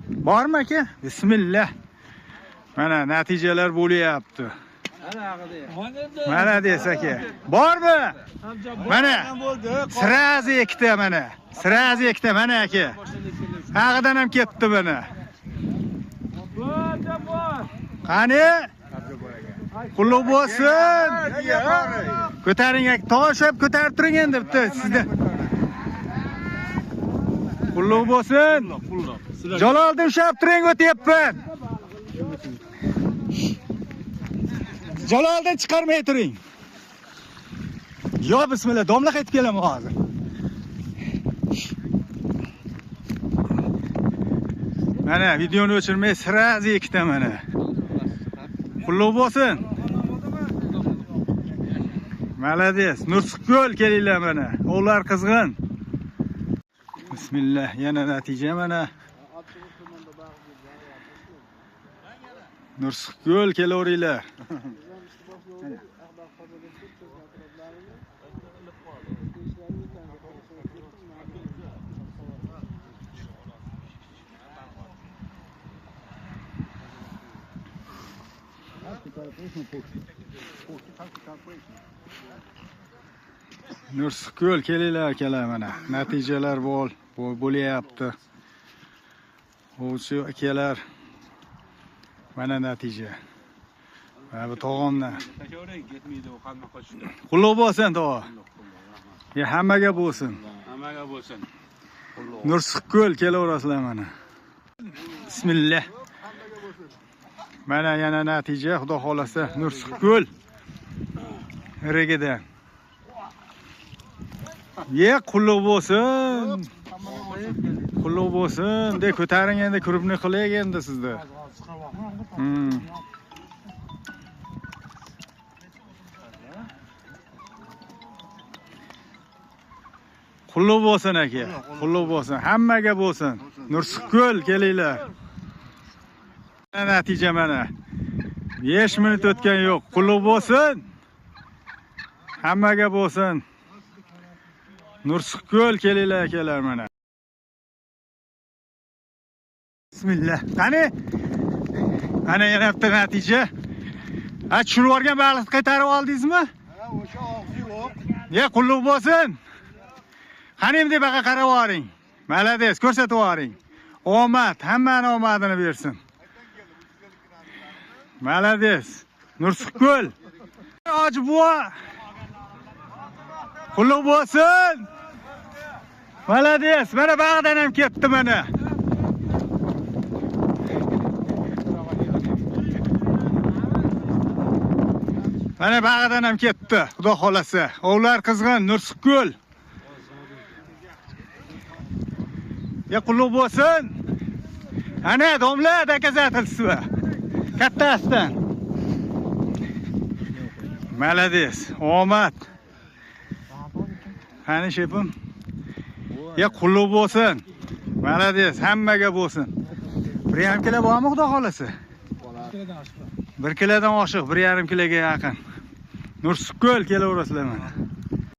Bormi aka? Bismillah. Mana natijalar bo'lyapti. Mana desa aka. Bormi? Mana sirazi ikkita mana. Sirazi ikkita mana aka. Haqadan ham ketdi mana. Qani? Qulluq bo'lsin. Ko'taring aka, toshib ko'tarib turing endi bitta sizda. Qulluq bo'lsin. Jaloliddin shab turing o'tyapman. Jaloliddin chiqarmay turing. Yo bismillah, domla qaytib kelaman hozir. Mana videoni o'chirmay sirazi ikkita mana. Qulluq bo'lsin. Malades, Nursuqko'l kelinglar mana. O'g'lar qizg'in. Bismillah, yana natija mana. Nursuqko'l kelaveringlar. Nursuqko'l kelinglar akalar mana. Natijalar bo'lyapti. O'sha akalar mana natija. Mana bu tog'omdan. Qulluq bo'lsin tog'a. Hammaga bo'lsin. Hammaga bo'lsin. Nursuqko'l kelaverasizlar mana. Bismillah. Mana yana natija, xudo xolasa Nursuqko'l rigidan. Qulluq bo'lsin. Qulluq bo'lsin. De ko'taring endi, kurubni qilaylik endi sizda. Qulluq bo'lsin aka. Qulluq bo'lsin. Hammaga bo'lsin. Nursuqko'l kelinglar. Natija mana. 5 minut o'tgan yo'q. Qulluq bo'lsin. Hammaga bo'lsin. Nursuqko'l kelinglar akalar mana. Bismillah. Qani? Ana yana bitta natija. Tushirib yuborgan baliqni qaytarib oldingizmi? Ha, o'sha og'zi yo'q. Qulluq bo'lsin. Qani endi baqa qarab oling. Malades, ko'rsatib oling. Omad, hammani omadini bersin. Malades. Nursuqko'l. Hoji buva. Qulluq bo'lsin. Malades. Mana bag'dan ham ketdi mana. Mana bag'dan ham ketdi. Xudo xolasa. O'g'lar qizg'in Nursuqko'l. Qulluq bo'lsin. Ana domla dokazatilsiz. Kattasidan. Malades. Omad. Qani shepim? Qulluq bo'lsin. Malades, hammaga bo'lsin. 1,5 kilo bormi xudo xolasa? 1 kilodan oshiq, 1,5 kiloga yaqin. Nursuqko'l kelaverasizlar mana.